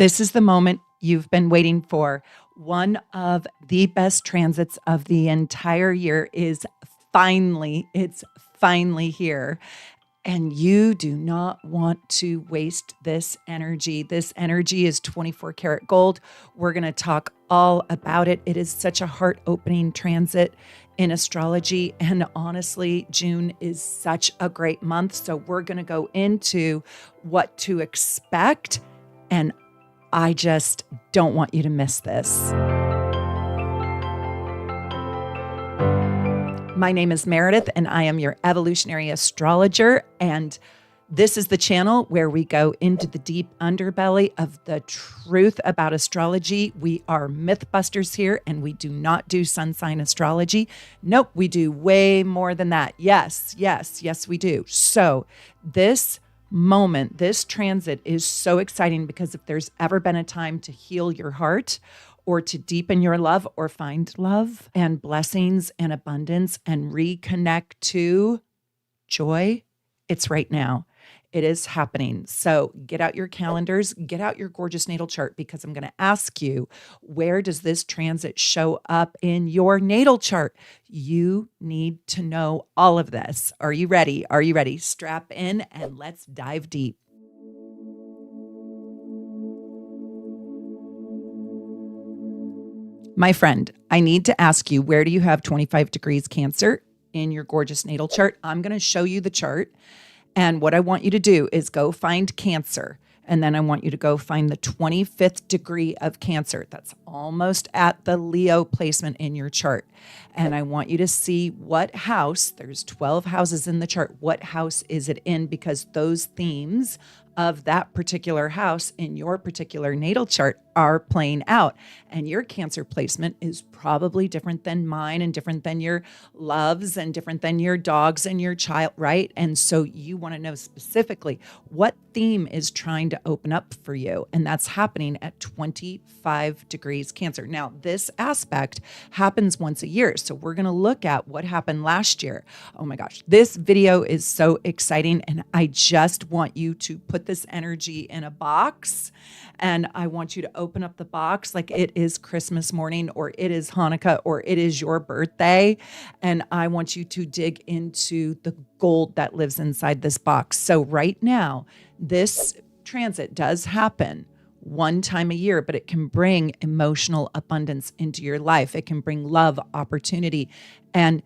This is the moment you've been waiting for. One of the best transits of the entire year is it's finally here. And you do not want to waste this energy. This energy is 24 karat gold. We're going to talk all about it. It is such a heart-opening transit in astrology. And honestly, June is such a great month. So we're going to go into what to expect. And I just don't want you to miss this. My name is Meredith, and I am your evolutionary astrologer. And this is the channel where we go into the deep underbelly of the truth about astrology. We are mythbusters here, and we do not do sun sign astrology. Nope, we do way more than that. Yes, we do. So this moment, this transit is so exciting because if there's ever been a time to heal your heart or to deepen your love or find love and blessings and abundance and reconnect to joy, it's right now. It is happening. So get out your calendars, get out your gorgeous natal chart, because I'm going to ask you, where does this transit show up in your natal chart? You need to know all of this. Are you ready? Are you ready? Strap in and let's dive deep. My friend, I need to ask you, where do you have 25 degrees Cancer in your gorgeous natal chart? I'm going to show you the chart. And what I want you to do is go find Cancer. And then I want you to go find the 25th degree of Cancer. That's almost at the Leo placement in your chart. And I want you to see what house, there's 12 houses in the chart, what house is it in? Because those themes of that particular house in your particular natal chart are playing out. And your Cancer placement is probably different than mine and different than your loves and different than your dogs and your child, right? And so you want to know specifically what theme is trying to open up for you. And that's happening at 25 degrees Cancer. Now, this aspect happens once a year. So we're going to look at what happened last year. Oh my gosh, this video is so exciting. And I just want you to put this energy in a box, and I want you to open up the box like it is Christmas morning, or it is Hanukkah, or it is your birthday. And I want you to dig into the gold that lives inside this box. So right now, this transit does happen one time a year, but it can bring emotional abundance into your life. It can bring love, opportunity, and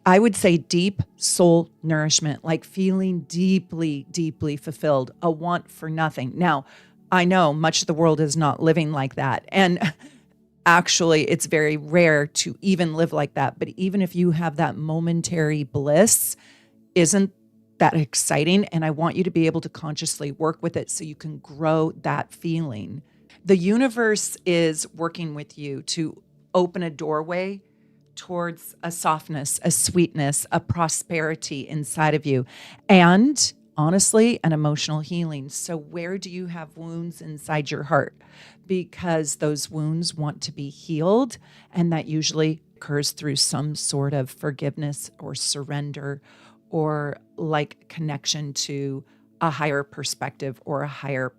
I would say deep soul nourishment, like feeling deeply, deeply fulfilled, a want for nothing. Now, I know much of the world is not living like that. And actually, it's very rare to even live like that. But even if you have that momentary bliss, isn't that exciting? And I want you to be able to consciously work with it so you can grow that feeling. The universe is working with you to open a doorway towards a softness, a sweetness, a prosperity inside of you, and honestly, an emotional healing. So where do you have wounds inside your heart? Because those wounds want to be healed, and that usually occurs through some sort of forgiveness or surrender, or like connection to a higher perspective or a higher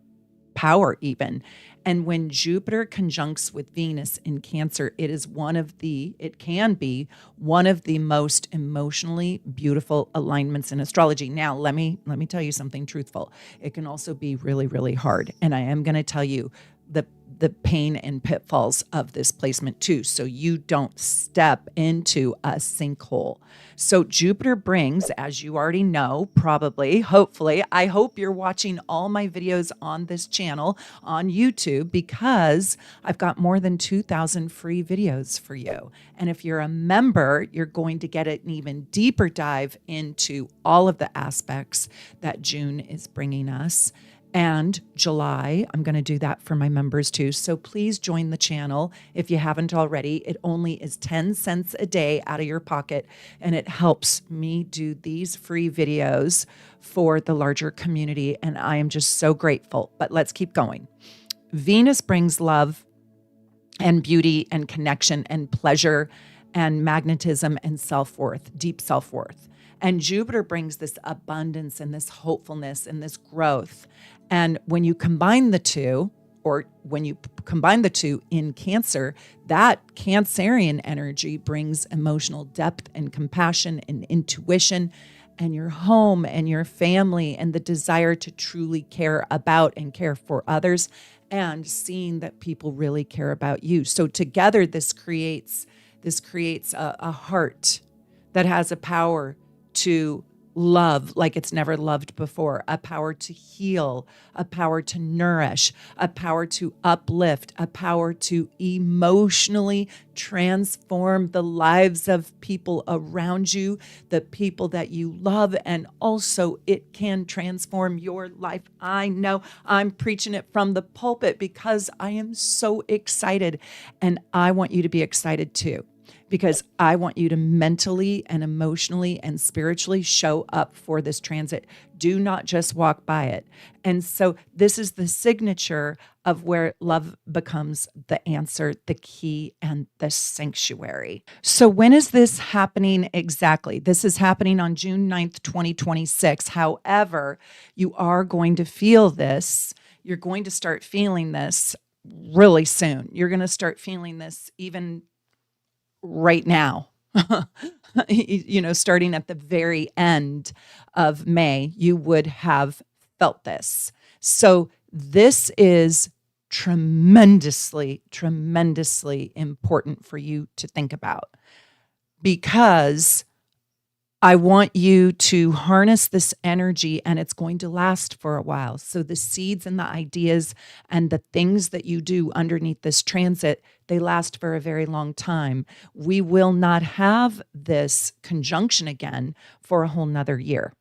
power even. And when Jupiter conjuncts with Venus in Cancer, it can be one of the most emotionally beautiful alignments in astrology. Now, let me tell you something truthful. It can also be really, really hard. And I am going to tell you the pain and pitfalls of this placement too, so you don't step into a sinkhole. So Jupiter brings, as you already know, probably, hopefully, I hope you're watching all my videos on this channel on YouTube, because I've got more than 2,000 free videos for you. And if you're a member, you're going to get an even deeper dive into all of the aspects that June is bringing us. And July, I'm going to do that for my members too. So please join the channel if you haven't already. It only is 10 cents a day out of your pocket, and it helps me do these free videos for the larger community. And I am just so grateful. But let's keep going. Venus brings love and beauty and connection and pleasure and magnetism and self-worth, deep self-worth. And Jupiter brings this abundance and this hopefulness and this growth. And when you combine the two, or when you combine the two in Cancer, that Cancerian energy brings emotional depth and compassion and intuition and your home and your family and the desire to truly care about and care for others and seeing that people really care about you. So together this creates a heart that has a power to love like it's never loved before, a power to heal, a power to nourish, a power to uplift, a power to emotionally transform the lives of people around you, the people that you love, and also it can transform your life. I know I'm preaching it from the pulpit because I am so excited, and I want you to be excited too, because I want you to mentally and emotionally and spiritually show up for this transit. Do not just walk by it. And so this is the signature of where love becomes the answer, the key, and the sanctuary. So when is this happening exactly? This is happening on June 9th, 2026. However, you are going to feel this. You're going to start feeling this really soon. You're going to start feeling this even right now. Starting at the very end of May, you would have felt this. So this is tremendously, tremendously important for you to think about, because I want you to harness this energy and it's going to last for a while. So the seeds and the ideas and the things that you do underneath this transit, they last for a very long time. We will not have this conjunction again for a whole nother year.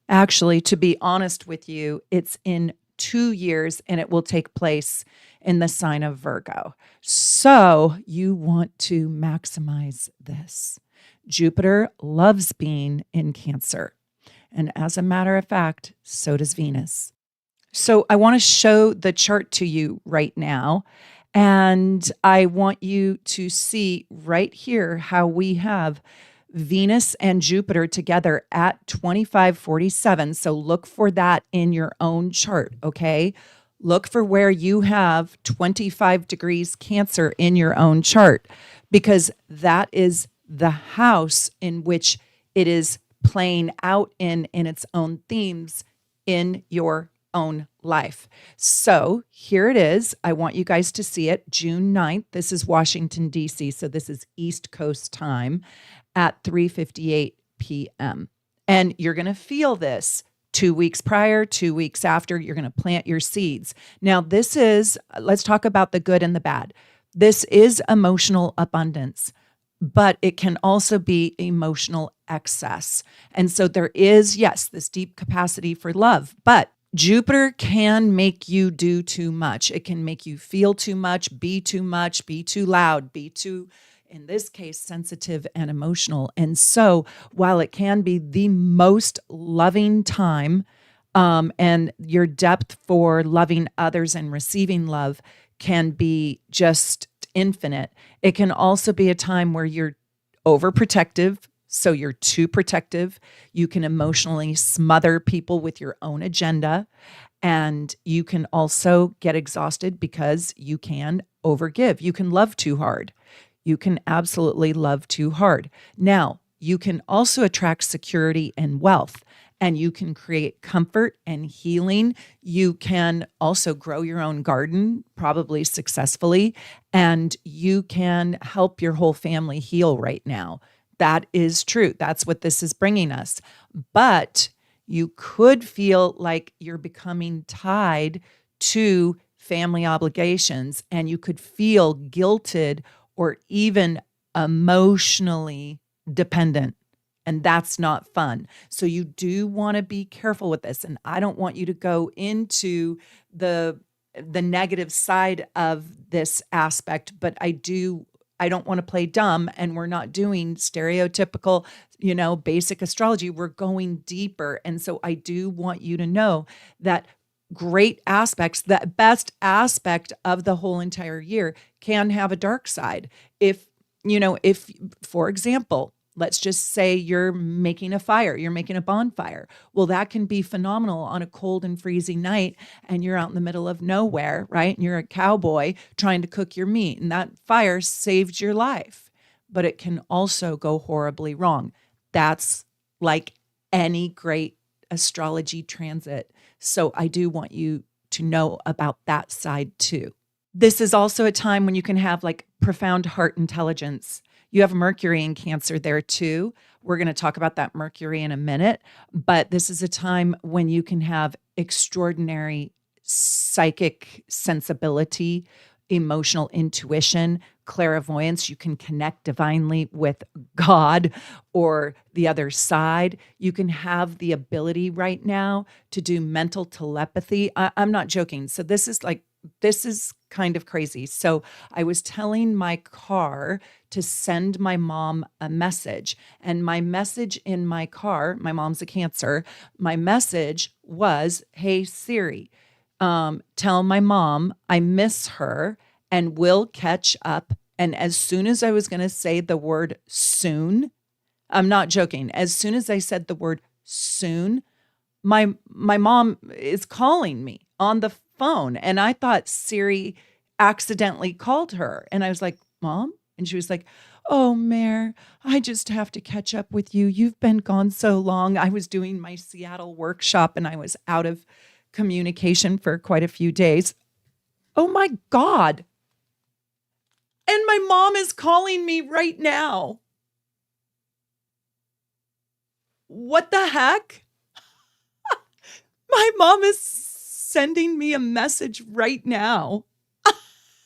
Actually, to be honest with you, it's in 2 years and it will take place in the sign of Virgo. So you want to maximize this. Jupiter loves being in Cancer. And as a matter of fact, so does Venus. So I want to show the chart to you right now. And I want you to see right here how we have Venus and Jupiter together at 2547. So look for that in your own chart, okay? Look for where you have 25 degrees Cancer in your own chart, because that is the house in which it is playing out in its own themes in your own life. So here it is. I want you guys to see it. June 9th. This is Washington, D.C. So this is East Coast time at 3:58 p.m. And you're going to feel this 2 weeks prior, 2 weeks after. You're going to plant your seeds. Now, let's talk about the good and the bad. This is emotional abundance, but it can also be emotional excess. And so there is, yes, this deep capacity for love, but Jupiter can make you do too much. It can make you feel too much, be too loud, be too, in this case, sensitive and emotional. And so while it can be the most loving time, and your depth for loving others and receiving love can be just infinite, it can also be a time where you're overprotective. So you're too protective. You can emotionally smother people with your own agenda. And you can also get exhausted because you can overgive. You can love too hard. You can absolutely love too hard. Now, you can also attract security and wealth, and you can create comfort and healing. You can also grow your own garden, probably successfully, and you can help your whole family heal right now. That is true. That's what this is bringing us. But you could feel like you're becoming tied to family obligations, and you could feel guilted or even emotionally dependent. And that's not fun. So you do want to be careful with this. And I don't want you to go into the negative side of this aspect, but I don't want to play dumb, and we're not doing stereotypical, basic astrology. We're going deeper. And so I do want you to know that great aspects, the best aspect of the whole entire year can have a dark side. If, for example, Let's just say you're making a fire, you're making a bonfire. Well, that can be phenomenal on a cold and freezing night, and you're out in the middle of nowhere, right? And you're a cowboy trying to cook your meat, and that fire saved your life. But it can also go horribly wrong. That's like any great astrology transit. So I do want you to know about that side too. This is also a time when you can have like profound heart intelligence. You have Mercury in Cancer there too. We're going to talk about that Mercury in a minute, but this is a time when you can have extraordinary psychic sensibility, emotional intuition, clairvoyance. You can connect divinely with God or the other side. You can have the ability right now to do mental telepathy. I'm not joking. So this is kind of crazy. So I was telling my car to send my mom a message, and my message in my car, my mom's a Cancer, my message was, "Hey Siri, tell my mom I miss her and we'll catch up." And as soon as I was going to say the word soon, I'm not joking. As soon as I said the word soon, my mom is calling me on the phone, and I thought Siri accidentally called her. And I was like, "Mom?" And she was like, "Oh, Mare, I just have to catch up with you. You've been gone so long." I was doing my Seattle workshop and I was out of communication for quite a few days. Oh my God. And my mom is calling me right now. What the heck? My mom is sending me a message right now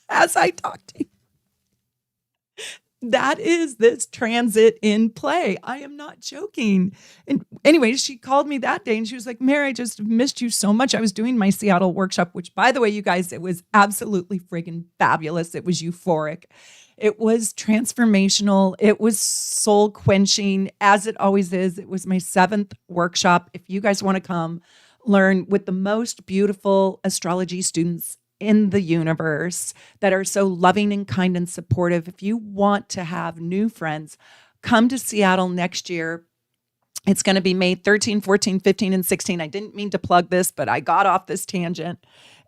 as I talk to you. That is this transit in play. I am not joking. And anyway, she called me that day and she was like, "Mary, I just missed you so much." I was doing my Seattle workshop, which, by the way, you guys, it was absolutely friggin' fabulous. It was euphoric. It was transformational. It was soul quenching, as it always is. It was my 7th workshop. If you guys want to come learn with the most beautiful astrology students in the universe that are so loving and kind and supportive, if you want to have new friends, come to Seattle next year. It's going to be May 13, 14, 15, and 16. I didn't mean to plug this, but I got off this tangent.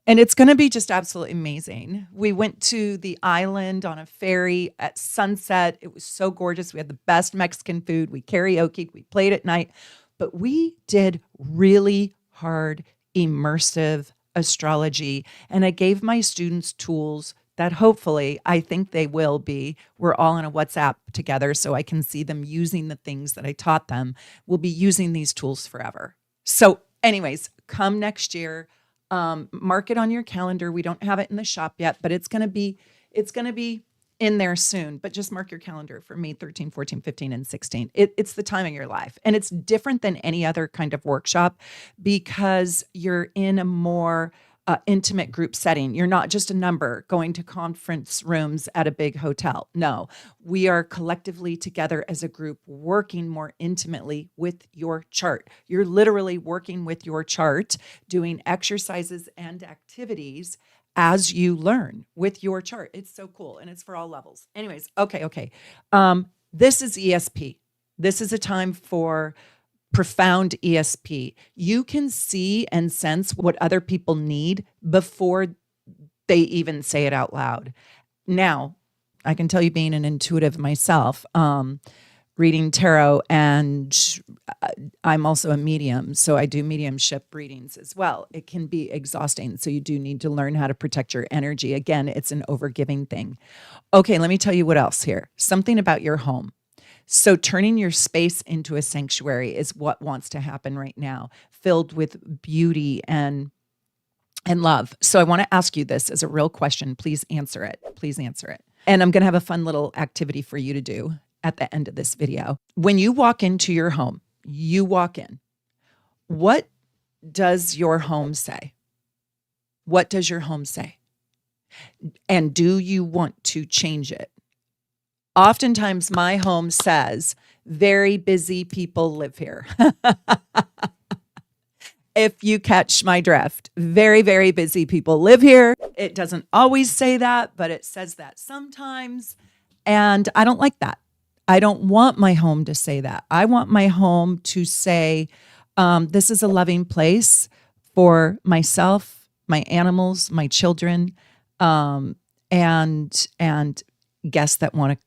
And it's going to be just absolutely amazing. We went to the island on a ferry at sunset. It was so gorgeous. We had the best Mexican food. We karaoke'd. We played at night. But we did really hard, immersive astrology. And I gave my students tools that hopefully, I think they will be. We're all in a WhatsApp together, so I can see them using the things that I taught them. We'll be using these tools forever. So anyways, come next year. Mark it on your calendar. We don't have it in the shop yet, but it's going to be in there soon. But just mark your calendar for May 13, 14, 15, and 16. It's the time of your life. And it's different than any other kind of workshop because you're in a more intimate group setting. You're not just a number going to conference rooms at a big hotel. No, we are collectively together as a group working more intimately with your chart. You're literally working with your chart, doing exercises and activities as you learn with your chart. It's so cool. And it's for all levels. Anyways, okay. This is ESP. This is a time for profound ESP. You can see and sense what other people need before they even say it out loud. Now, I can tell you, being an intuitive myself, reading tarot, and I'm also a medium, so I do mediumship readings as well. It can be exhausting, so you do need to learn how to protect your energy. Again, it's an overgiving thing. Okay, let me tell you what else here. Something about your home. So turning your space into a sanctuary is what wants to happen right now, filled with beauty and love. So I want to ask you this as a real question. Please answer it. Please answer it. And I'm going to have a fun little activity for you to do at the end of this video. When you walk into your home, you walk in. What does your home say? What does your home say? And do you want to change it? Oftentimes my home says, very busy people live here. If you catch my drift, very, very busy people live here. It doesn't always say that, but it says that sometimes. And I don't like that. I don't want my home to say that. I want my home to say, this is a loving place for myself, my animals, my children, um, and guests that want to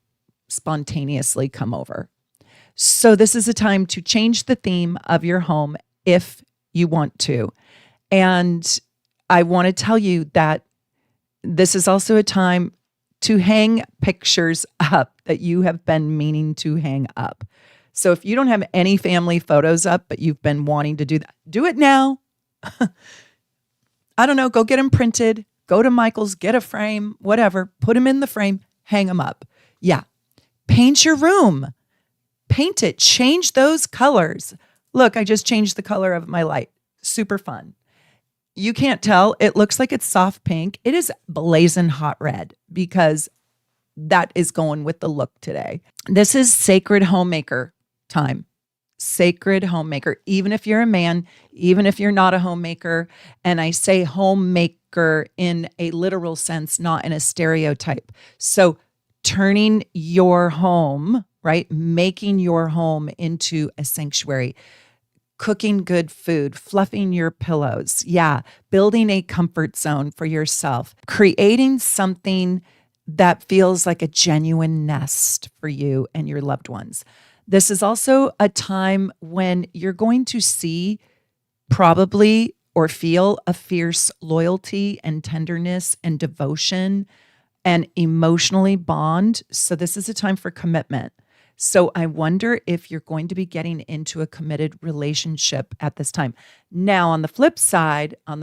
spontaneously come over. So this is a time to change the theme of your home if you want to. And I want to tell you that this is also a time to hang pictures up that you have been meaning to hang up. So if you don't have any family photos up, but you've been wanting to do that, do it now. I don't know, go get them printed, go to Michael's, get a frame, whatever, put them in the frame, hang them up. Yeah. Paint your room. Paint it, change those colors. Look, I just changed the color of my light. Super fun. You can't tell. It looks like it's soft pink. It is blazing hot red because that is going with the look today. This is sacred homemaker time. Sacred homemaker. Even if you're a man, even if you're not a homemaker, and I say homemaker in a literal sense, not in a stereotype. So turning your home, right? Making your home into a sanctuary. Cooking good food, fluffing your pillows. Yeah. Building a comfort zone for yourself. Creating something that feels like a genuine nest for you and your loved ones. This is also a time when you're going to see probably or feel a fierce loyalty and tenderness and devotion and emotionally bond. So this is a time for commitment. So I wonder if you're going to be getting into a committed relationship at this time. Now, on the flip side, I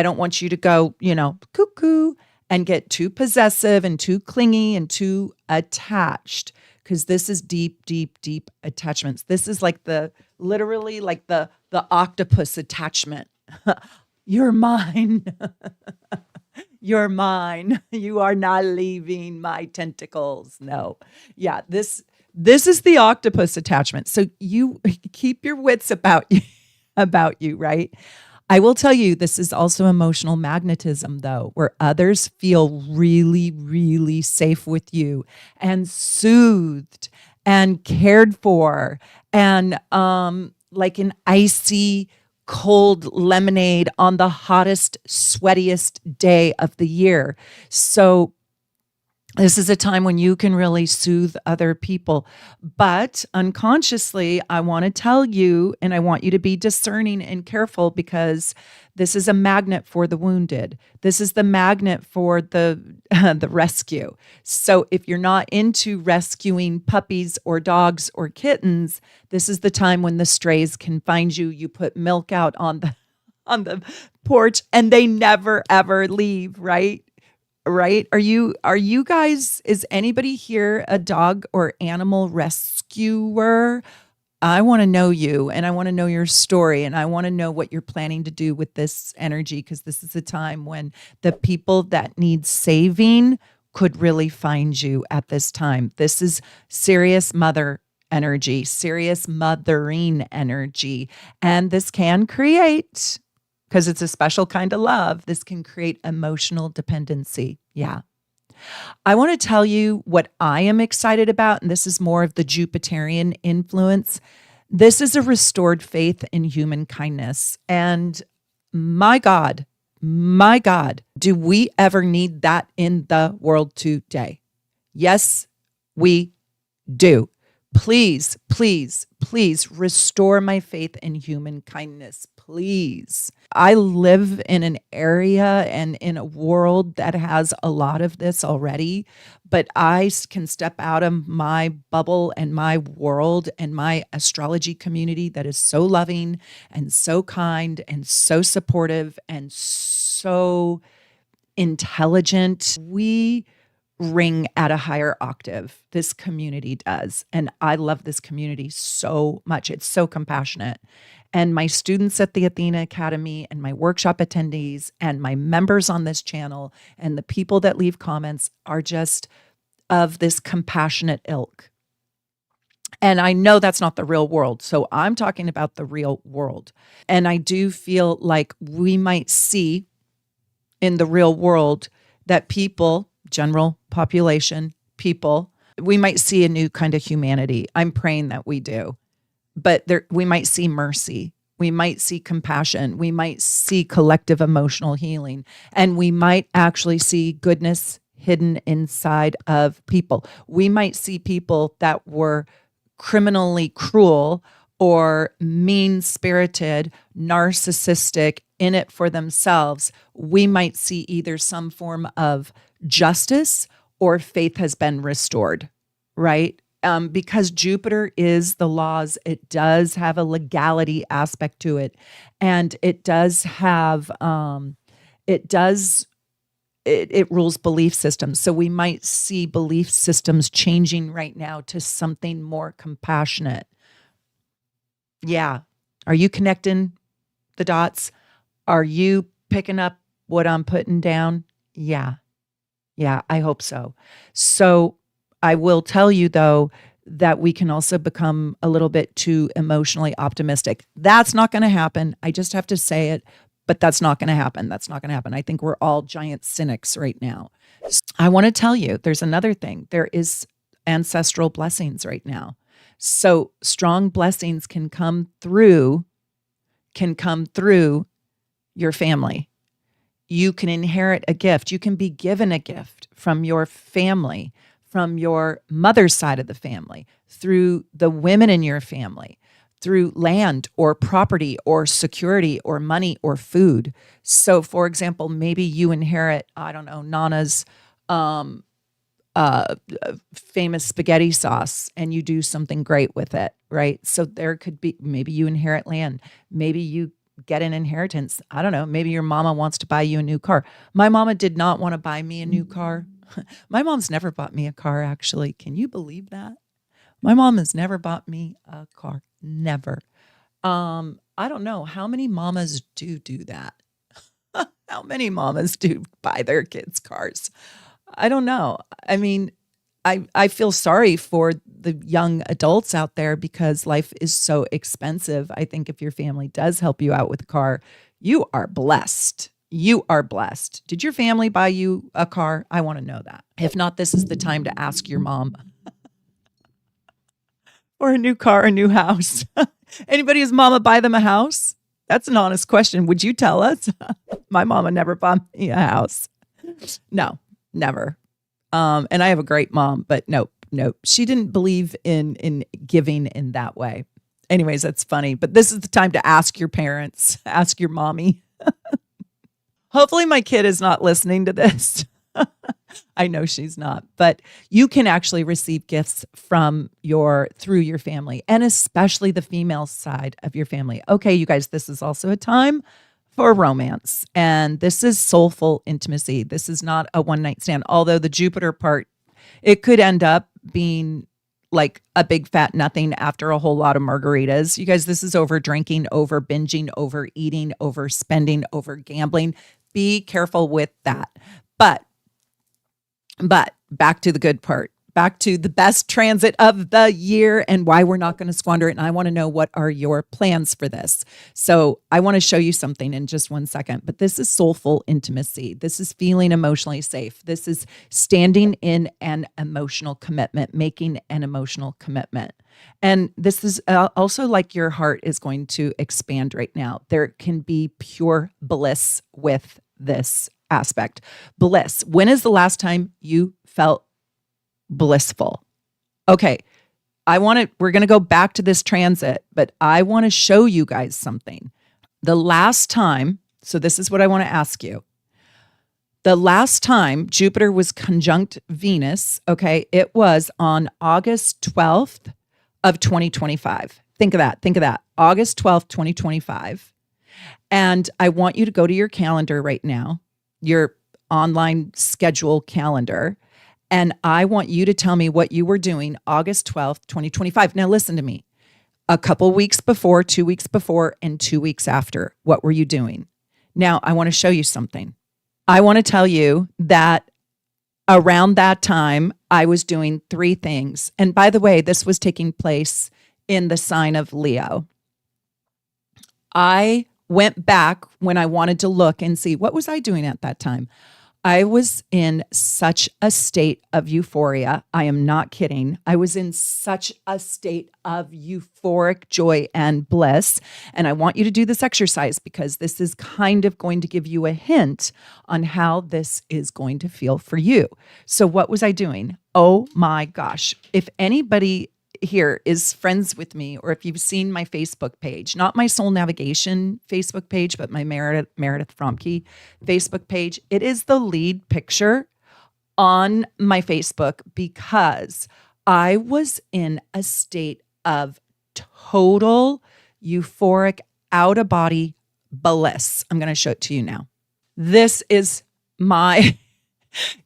don't want you to go, cuckoo and get too possessive and too clingy and too attached, because this is deep, deep, deep attachments. This is like literally like the octopus attachment. You're mine. You're mine. You are not leaving my tentacles. No. Yeah, this is the octopus attachment. So you keep your wits about you, right? I will tell you, this is also emotional magnetism, though, where others feel really, really safe with you and soothed and cared for and like an icy cold lemonade on the hottest, sweatiest day of the year. So this is a time when you can really soothe other people. But unconsciously, I want to tell you, and I want you to be discerning and careful, because this is a magnet for the wounded. This is the magnet for the rescue. So if you're not into rescuing puppies or dogs or kittens, this is the time when the strays can find you. You put milk out on the porch and they never ever leave, right? Right? Are you guys, is anybody here a dog or animal rescuer? I want to know you, and I want to know your story, and I want to know what you're planning to do with this energy, because this is a time when the people that need saving could really find you at this time. This is serious mother energy, serious mothering energy, and this can create, because it's a special kind of love, this can create emotional dependency. Yeah. I want to tell you what I am excited about, and this is more of the Jupiterian influence. This is a restored faith in human kindness. And my God, do we ever need that in the world today? Yes, we do. Please, please, please restore my faith in human kindness. Please. I live in an area and in a world that has a lot of this already, but I can step out of my bubble and my world and my astrology community that is so loving and so kind and so supportive and so intelligent. We ring at a higher octave. This community does. And I love this community so much. It's so compassionate. And my students at the Athena Academy and my workshop attendees and my members on this channel and the people that leave comments are just of this compassionate ilk. And I know that's not the real world. So I'm talking about the real world. And I do feel like we might see in the real world that people, general population, people We might see a new kind of humanity. I'm praying that we do. But we might see mercy. We might see compassion. We might see collective emotional healing. And we might actually see goodness hidden inside of people. We might see people that were criminally cruel or mean-spirited, narcissistic, in it for themselves. We might see either some form of justice or faith has been restored, right? Because Jupiter is the laws, it does have a legality aspect to it, and it does have it rules belief systems. So we might see belief systems changing right now to something more compassionate. Yeah. Are you connecting the dots? Are you picking up what I'm putting down? Yeah. Yeah, I hope so. So I will tell you, though, that we can also become a little bit too emotionally optimistic. That's not going to happen. I just have to say it, but that's not going to happen. That's not going to happen. I think we're all giant cynics right now. I want to tell you, there's another thing. There is ancestral blessings right now. So strong blessings can come through your family. You can inherit a gift. You can be given a gift from your family, from your mother's side of the family, through the women in your family, through land or property or security or money or food. So, for example, maybe you inherit, I don't know, Nana's famous spaghetti sauce and you do something great with it, right? So there could be, maybe you inherit land. Maybe you get an inheritance. I don't know. Maybe your mama wants to buy you a new car. My mama did not want to buy me a new car. My mom's never bought me a car, actually. Can you believe that? My mom has never bought me a car. Never. I don't know. How many mamas do that? How many mamas do buy their kids cars? I don't know. I mean, I feel sorry for the young adults out there because life is so expensive. I think if your family does help you out with a car, you are blessed. You are blessed. Did your family buy you a car? I want to know that. If not, this is the time to ask your mom for a new car, a new house. Anybody's mama buy them a house? That's an honest question. Would you tell us? My mama never bought me a house. No, never. And I have a great mom, but nope. She didn't believe in giving in that way. Anyways, that's funny. But this is the time to ask your parents, ask your mommy. Hopefully my kid is not listening to this. I know she's not, but you can actually receive gifts through your family, and especially the female side of your family. Okay, you guys, this is also a time for romance, and this is soulful intimacy. This is not a one night stand, although the Jupiter part, it could end up being like a big fat nothing after a whole lot of margaritas. You guys, this is over drinking, over binging, over eating, over spending, over gambling. Be careful with that. But back to the good part, back to the best transit of the year and why we're not going to squander it. And I want to know, what are your plans for this? So I want to show you something in just 1 second, but this is soulful intimacy. This is feeling emotionally safe. This is standing in an emotional commitment, making an emotional commitment. And this is also like your heart is going to expand right now. There can be pure bliss with this aspect. Bliss. When is the last time you felt blissful? Okay. We're going to go back to this transit, but I want to show you guys something. The last time, so this is what I want to ask you. The last time Jupiter was conjunct Venus, okay, it was on August 12th of 2025. Think of that. August 12th, 2025. And I want you to go to your calendar right now, your online schedule calendar. And I want you to tell me what you were doing August 12th, 2025. Now, listen to me. A couple weeks before, 2 weeks before, and 2 weeks after, what were you doing? Now, I want to show you something. I want to tell you that around that time, I was doing 3 things. And by the way, this was taking place in the sign of Leo. I went back when I wanted to look and see, what was I doing at that time? I was in such a state of euphoria. I am not kidding. I was in such a state of euphoric joy and bliss. And I want you to do this exercise because this is kind of going to give you a hint on how this is going to feel for you. So, what was I doing? Oh my gosh. If anybody here is friends with me, or if you've seen my Facebook page, not my Soul Navigation Facebook page, but my Meredith Fromke Facebook page, it is the lead picture on my Facebook because I was in a state of total euphoric out of body bliss. I'm going to show it to you now. This is my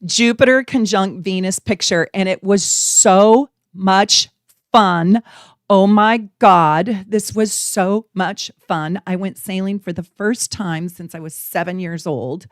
Jupiter conjunct Venus picture, and it was so much fun. Oh my God, this was so much fun. I went sailing for the first time since I was 7 years old.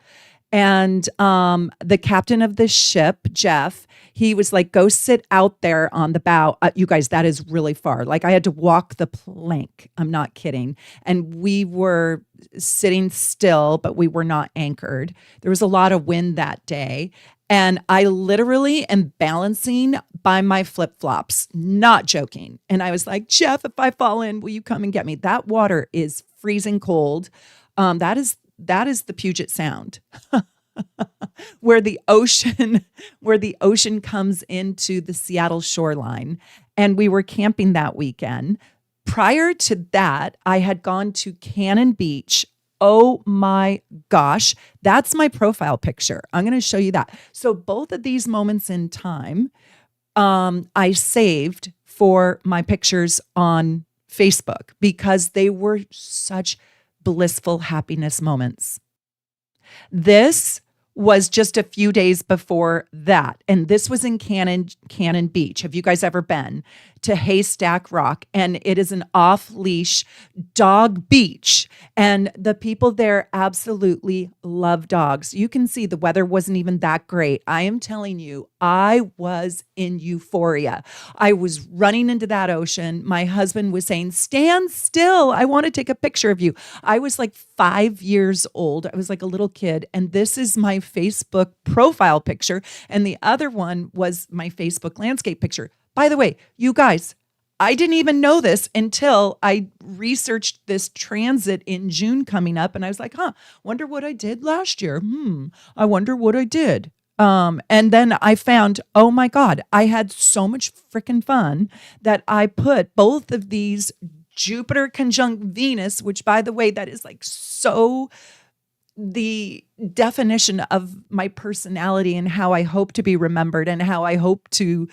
And the captain of the ship, Jeff, he was like, go sit out there on the bow. You guys, that is really far. Like I had to walk the plank. I'm not kidding. And we were sitting still, but we were not anchored. There was a lot of wind that day. And I literally am balancing by my flip-flops, not joking. And I was like, Jeff, if I fall in, will you come and get me? That water is freezing cold. That is the Puget Sound, where the ocean comes into the Seattle shoreline. And we were camping that weekend. Prior to that, I had gone to Cannon Beach. Oh my gosh, that's my profile picture. I'm going to show you that. So both of these moments in time, I saved for my pictures on Facebook because they were such blissful happiness moments. This was just a few days before that. And this was in Cannon Beach. Have you guys ever been to Haystack Rock? And it is an off-leash dog beach. And the people there absolutely love dogs. You can see the weather wasn't even that great. I am telling you, I was in euphoria. I was running into that ocean. My husband was saying, stand still. I want to take a picture of you. I was like 5 years old. I was like a little kid. And this is my Facebook profile picture. And the other one was my Facebook landscape picture. By the way, you guys, I didn't even know this until I researched this transit in June coming up. And I was like, wonder what I did last year. I wonder what I did. And then I found, oh my God, I had so much freaking fun that I put both of these Jupiter conjunct Venus, which by the way, that is like so the definition of my personality and how I hope to be remembered and how I hope to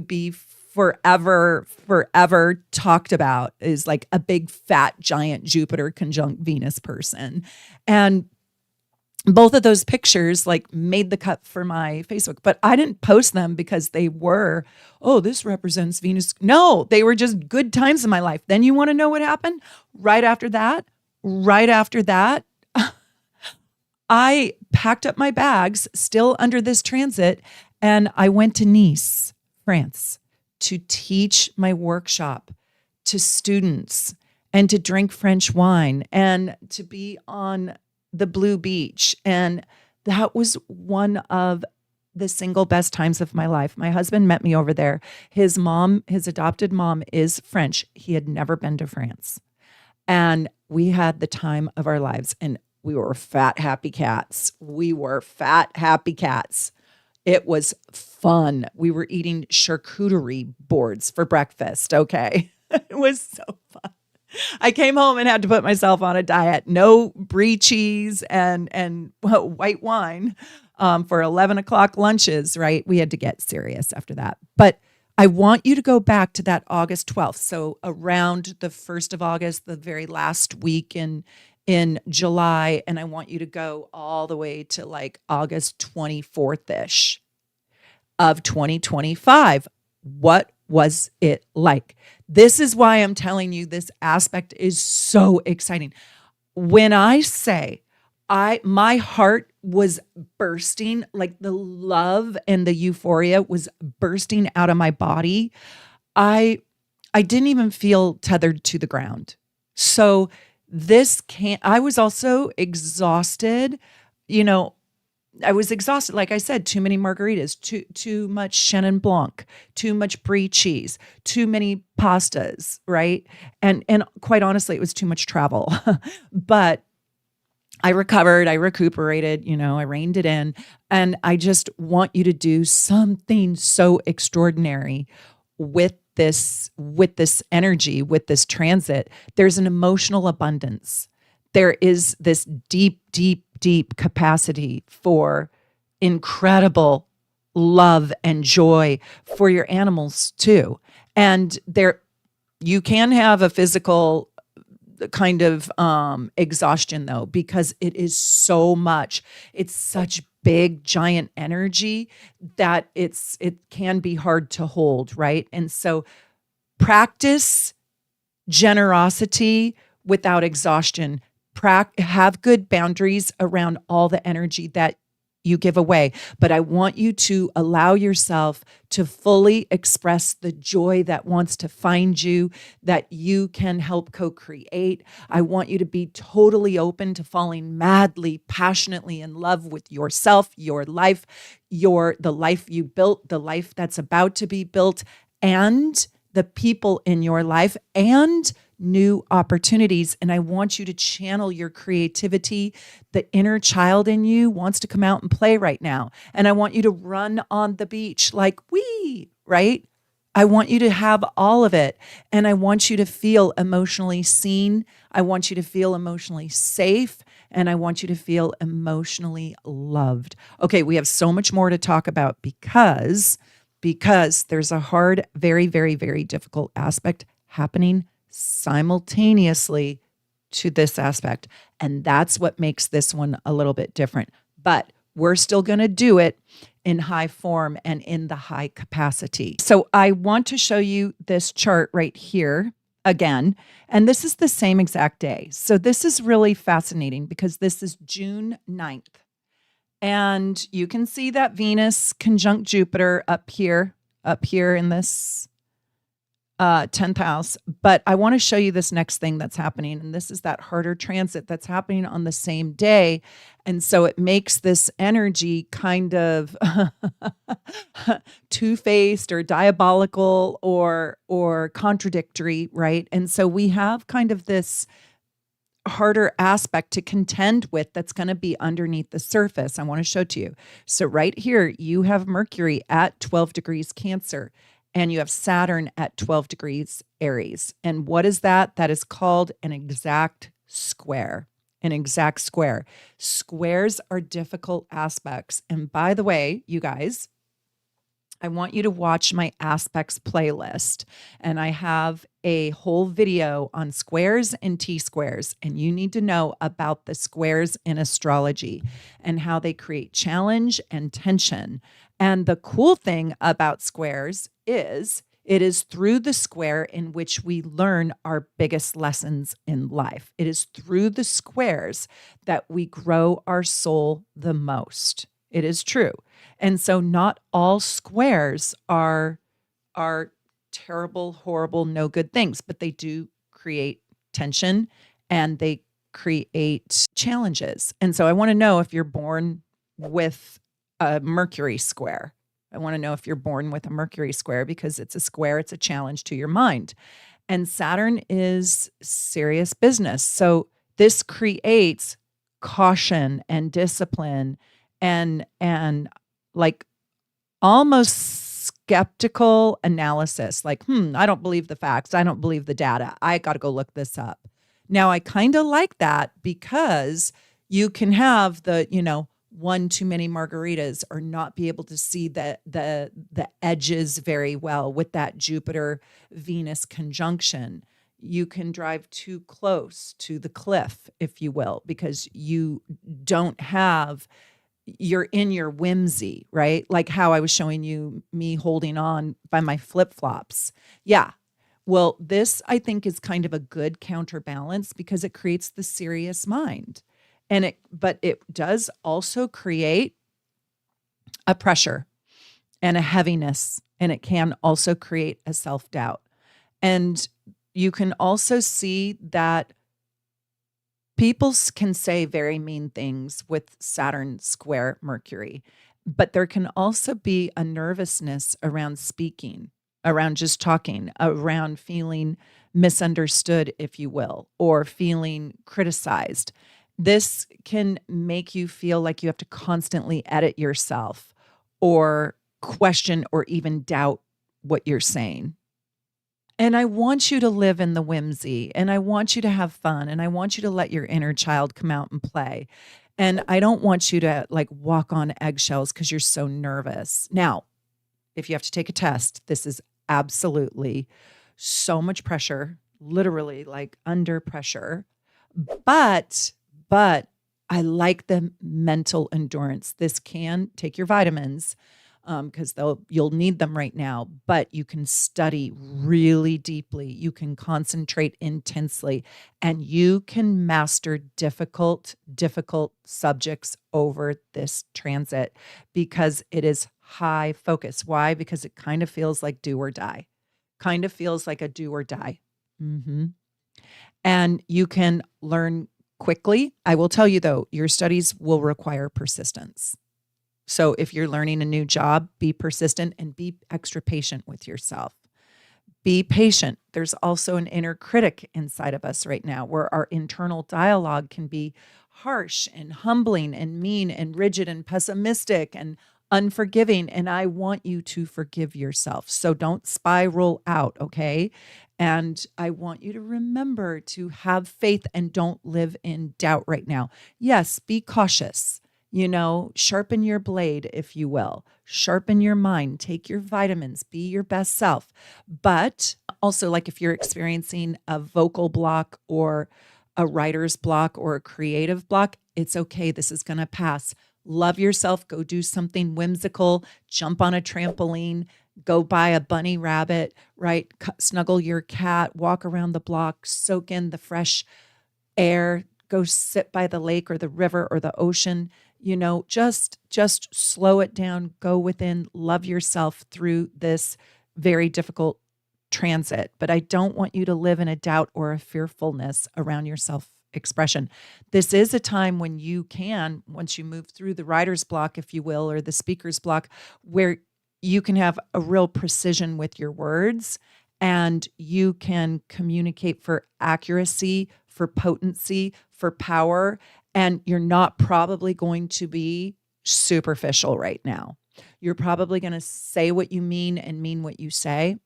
be forever talked about is like a big fat giant Jupiter conjunct Venus person. And both of those pictures like made the cut for my Facebook, but I didn't post them because they were, this represents Venus. No, they were just good times in my life. Then you want to know what happened? Right after that, I packed up my bags still under this transit and I went to Nice, France to teach my workshop to students and to drink French wine and to be on the blue beach. And that was one of the single best times of my life. My husband met me over there. His adopted mom is French. He had never been to France. And we had the time of our lives. And we were fat, happy cats. It was fun. We were eating charcuterie boards for breakfast. Okay. It was so fun. I came home and had to put myself on a diet. No brie cheese and white wine for 11 o'clock lunches, right? We had to get serious after that. But I want you to go back to that August 12th. So around the 1st of August, the very last week in July, and I want you to go all the way to like August 24th-ish of 2025. What was it like? This is why I'm telling you this aspect is so exciting. When I say my heart was bursting, like the love and the euphoria was bursting out of my body, I didn't even feel tethered to the ground. So I was also exhausted, I was exhausted. Like I said, too many margaritas, too much Chenin Blanc, too much brie cheese, too many pastas, right? And quite honestly, it was too much travel. But I recovered, I recuperated, I reined it in. And I just want you to do something so extraordinary with this energy, with this transit. There's an emotional abundance. There is this deep, deep, deep capacity for incredible love and joy for your animals too. And there you can have a physical kind of exhaustion though, because it is so much. It's such big giant energy that it can be hard to hold, right? And so practice generosity without exhaustion. Have good boundaries around all the energy that you give away. But I want you to allow yourself to fully express the joy that wants to find you, that you can help co-create. I want you to be totally open to falling madly, passionately in love with yourself, your life, the life you built, the life that's about to be built, and the people in your life, and new opportunities. And I want you to channel your creativity. The inner child in you wants to come out and play right now. And I want you to run on the beach like right? I want you to have all of it. And I want you to feel emotionally seen. I want you to feel emotionally safe. And I want you to feel emotionally loved. Okay, we have so much more to talk about because there's a hard, very, very, very difficult aspect happening simultaneously to this aspect. And that's what makes this one a little bit different. But we're still going to do it in high form and in the high capacity. So I want to show you this chart right here again. And this is the same exact day. So this is really fascinating because this is June 9th. And you can see that Venus conjunct Jupiter up here in this 10th house. But I want to show you this next thing that's happening. And this is that harder transit that's happening on the same day. And so it makes this energy kind of two-faced or diabolical or contradictory, right? And so we have kind of this harder aspect to contend with that's going to be underneath the surface. I want to show to you. So right here, you have Mercury at 12 degrees Cancer, and you have Saturn at 12 degrees Aries. And what is that? That is called an exact square. An exact square. Squares are difficult aspects. And by the way, you guys, I want you to watch my aspects playlist. And I have a whole video on squares and T-squares. And you need to know about the squares in astrology and how they create challenge and tension. And the cool thing about squares is it is through the square in which we learn our biggest lessons in life. It is through the squares that we grow our soul the most. It is true. And so not all squares are terrible, horrible, no good things, but they do create tension and they create challenges. And so I want to know if you're born with a Mercury square. I want to know if you're born with a Mercury square because it's a square, it's a challenge to your mind. And Saturn is serious business. So this creates caution and discipline and like almost skeptical analysis, like, I don't believe the facts. I don't believe the data. I got to go look this up. Now, I kind of like that because you can have the, one too many margaritas or not be able to see the edges very well with that Jupiter Venus conjunction. You can drive too close to the cliff, if you will, because you're in your whimsy, right? Like how I was showing you me holding on by my flip-flops. Yeah. Well, this I think is kind of a good counterbalance because it creates the serious mind. But it does also create a pressure and a heaviness, and it can also create a self-doubt. And you can also see that People can say very mean things with Saturn square Mercury, but there can also be a nervousness around speaking, around just talking, around feeling misunderstood, if you will, or feeling criticized. This can make you feel like you have to constantly edit yourself or question or even doubt what you're saying. And I want you to live in the whimsy, and I want you to have fun, and I want you to let your inner child come out and play. And I don't want you to like walk on eggshells because you're so nervous. Now, if you have to take a test, this is absolutely so much pressure, literally like under pressure. But, but I like the mental endurance. This can take your vitamins because you'll need them right now, but you can study really deeply. You can concentrate intensely, and you can master difficult subjects over this transit because it is high focus. Why? Because it kind of feels like do or die, kind of feels like a do or die. And you can learn quickly. I will tell you though, your studies will require persistence. So if you're learning a new job, be persistent and be extra patient with yourself. Be patient. There's also an inner critic inside of us right now where our internal dialogue can be harsh and humbling and mean and rigid and pessimistic and unforgiving. And I want you to forgive yourself. So don't spiral out, okay? And I want you to remember to have faith and don't live in doubt right now. Yes, be cautious. Sharpen your blade, if you will. Sharpen your mind. Take your vitamins. Be your best self. But also, like if you're experiencing a vocal block or a writer's block or a creative block, it's okay. This is going to pass. Love yourself. Go do something whimsical. Jump on a trampoline. Go buy a bunny rabbit, right? Snuggle your cat. Walk around the block. Soak in the fresh air. Go sit by the lake or the river or the ocean. Just slow it down, go within, love yourself through this very difficult transit. But I don't want you to live in a doubt or a fearfulness around your self-expression. This is a time when you can, once you move through the writer's block, if you will, or the speaker's block, where you can have a real precision with your words and you can communicate for accuracy, for potency, for power. And you're not probably going to be superficial right now. You're probably going to say what you mean and mean what you say.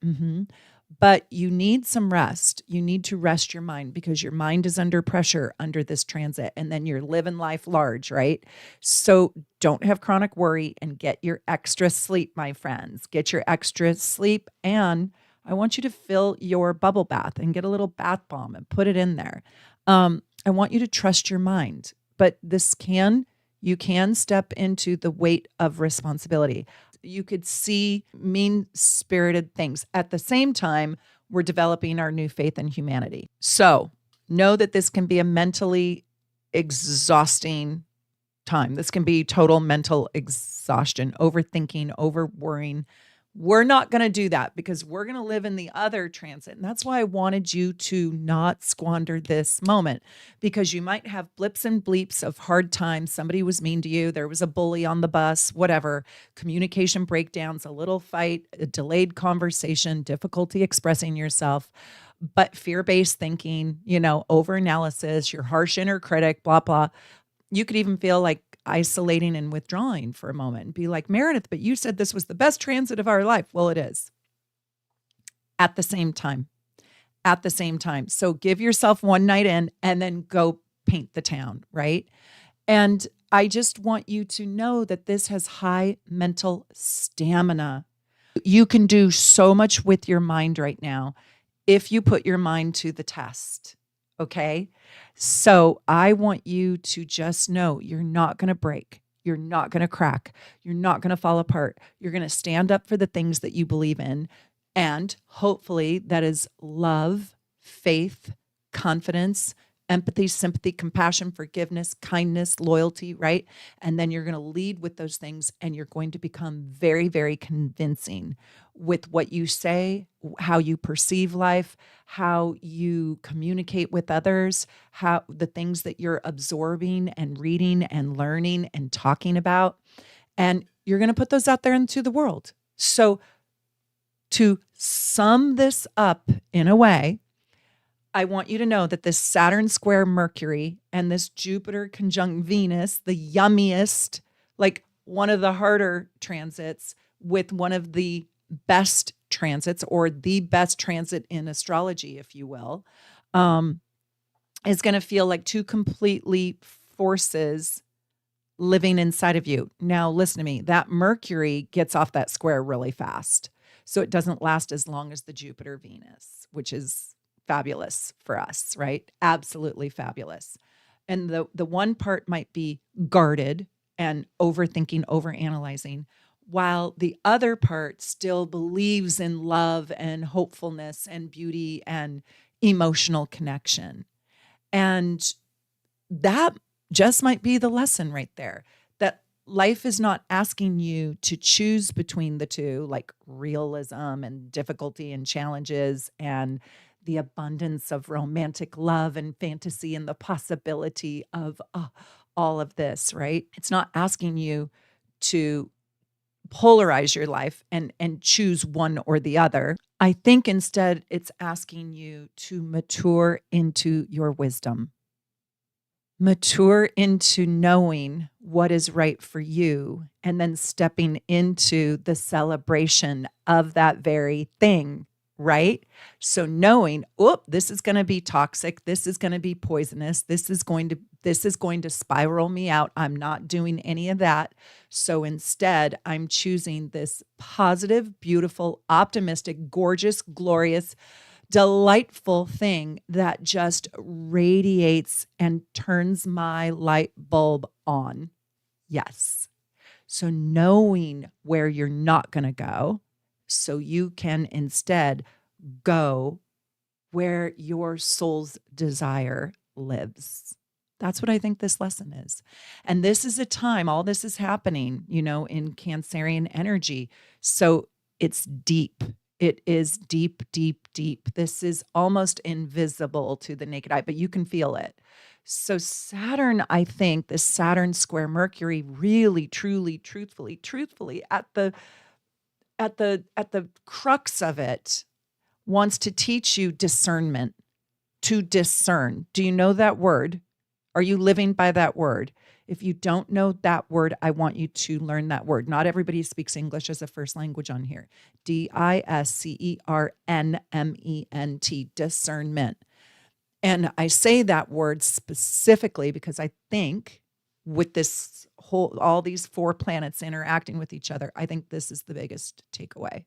But you need some rest. You need to rest your mind because your mind is under pressure under this transit. And then you're living life large, right? So don't have chronic worry and get your extra sleep, my friends. Get your extra sleep. And I want you to fill your bubble bath and get a little bath bomb and put it in there. I want you to trust your mind, but you can step into the weight of responsibility. You could see mean-spirited things. At the same time, we're developing our new faith in humanity. So know that this can be a mentally exhausting time. This can be total mental exhaustion, overthinking, over-worrying. We're not going to do that because we're going to live in the other transit. And that's why I wanted you to not squander this moment because you might have blips and bleeps of hard times. Somebody was mean to you. There was a bully on the bus, whatever, communication breakdowns, a little fight, a delayed conversation, difficulty expressing yourself, but fear-based thinking, over-analysis, your harsh inner critic, blah, blah. You could even feel like isolating and withdrawing for a moment and be like, Meredith, but you said this was the best transit of our life. Well, it is. At the same time. So give yourself one night in and then go paint the town, right? And I just want you to know that this has high mental stamina. You can do so much with your mind right now if you put your mind to the test. Okay. So I want you to just know you're not going to break. You're not going to crack. You're not going to fall apart. You're going to stand up for the things that you believe in. And hopefully that is love, faith, confidence, empathy, sympathy, compassion, forgiveness, kindness, loyalty, right? And then you're going to lead with those things and you're going to become very, very convincing with what you say, how you perceive life, how you communicate with others, how the things that you're absorbing and reading and learning and talking about. And you're going to put those out there into the world. So to sum this up in a way, I want you to know that this Saturn square Mercury and this Jupiter conjunct Venus, the yummiest, like one of the harder transits with one of the best transits, or the best transit in astrology, if you will, is going to feel like two completely forces living inside of you. Now, listen to me. That Mercury gets off that square really fast. So it doesn't last as long as the Jupiter Venus, which is fabulous for us, right? Absolutely fabulous. And the one part might be guarded and overthinking, overanalyzing, while the other part still believes in love and hopefulness and beauty and emotional connection. And that just might be the lesson right there, that life is not asking you to choose between the two, like realism and difficulty and challenges and the abundance of romantic love and fantasy and the possibility of all of this, right? It's not asking you to polarize your life and choose one or the other. I think instead it's asking you to mature into your wisdom. Mature into knowing what is right for you and then stepping into the celebration of that very thing, right? So knowing, this is going to be toxic, this is going to be poisonous, this is going to spiral me out. I'm not doing any of that. So instead, I'm choosing this positive, beautiful, optimistic, gorgeous, glorious, delightful thing that just radiates and turns my light bulb on. Yes. So knowing where you're not going to go, so you can instead go where your soul's desire lives. That's what I think this lesson is. And this is a time, all this is happening, in Cancerian energy. So it's deep. It is deep, deep, deep. This is almost invisible to the naked eye, but you can feel it. So Saturn, I think, the Saturn square Mercury really, truly, truthfully at the crux of it wants to teach you discernment, to discern. Do you know that word? Are you living by that word? If you don't know that word, I want you to learn that word. Not everybody speaks English as a first language on here. discernment, discernment. And I say that word specifically because I think with this all these four planets interacting with each other, I think this is the biggest takeaway.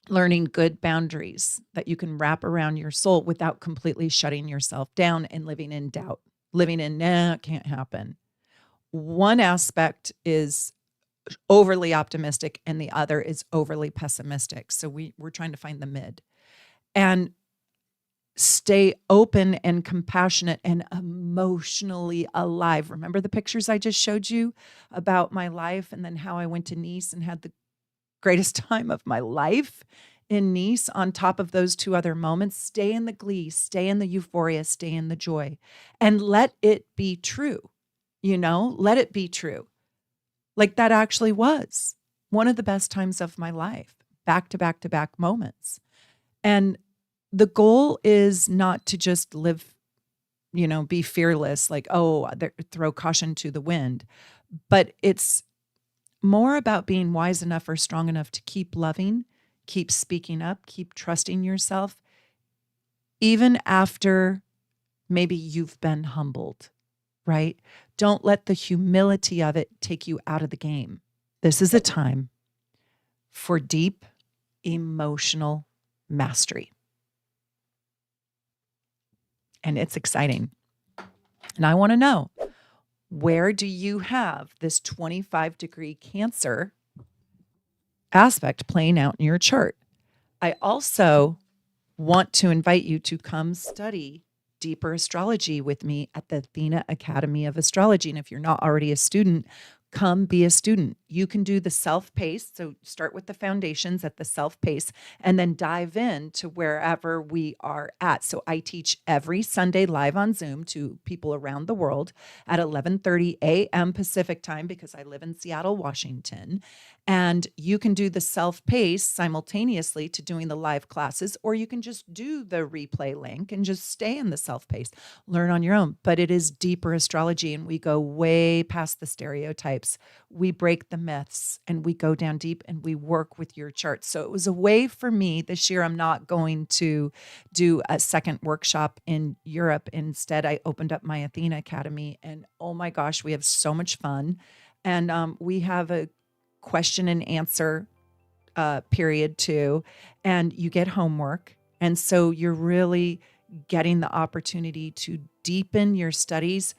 Learning good boundaries that you can wrap around your soul without completely shutting yourself down and living in doubt, living in, it can't happen. One aspect is overly optimistic and the other is overly pessimistic. So we're trying to find the mid and stay open and compassionate and emotionally alive. Remember the pictures I just showed you about my life and then how I went to Nice and had the greatest time of my life in Nice on top of those two other moments? Stay in the glee, stay in the euphoria, stay in the joy, and let it be true. Let it be true. Like that actually was one of the best times of my life, back to back to back moments. And the goal is not to just live, be fearless, like, throw caution to the wind, but it's more about being wise enough or strong enough to keep loving, keep speaking up, keep trusting yourself, even after maybe you've been humbled, right? Don't let the humility of it take you out of the game. This is a time for deep emotional mastery. And it's exciting. And I want to know, where do you have this 25-degree Cancer aspect playing out in your chart? I also want to invite you to come study deeper astrology with me at the Athena Academy of Astrology. And if you're not already a student, come be a student. You can do the self-pace. So start with the foundations at the self-pace and then dive in to wherever we are at. So I teach every Sunday live on Zoom to people around the world at 11:30 a.m. Pacific time because I live in Seattle, Washington. And you can do the self-pace simultaneously to doing the live classes, or you can just do the replay link and just stay in the self-pace, learn on your own. But it is deeper astrology, and we go way past the stereotypes. We break the myths and we go down deep and we work with your chart. So it was a way for me this year. I'm not going to do a second workshop in Europe. Instead, I opened up my Athena Academy, and oh my gosh, we have so much fun. And we have a question and answer period too, and you get homework. And so you're really getting the opportunity to deepen your studies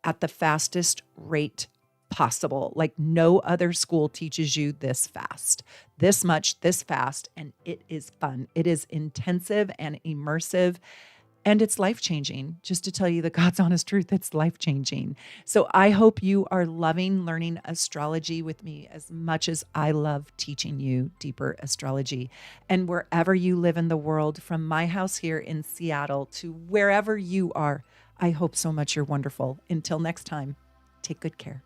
at the fastest rate possible. Like no other school teaches you this fast, this much, this fast, and it is fun. It is intensive and immersive. And it's life-changing. Just to tell you the God's honest truth, it's life-changing. So I hope you are loving learning astrology with me as much as I love teaching you deeper astrology. And wherever you live in the world, from my house here in Seattle to wherever you are, I hope so much you're wonderful. Until next time, take good care.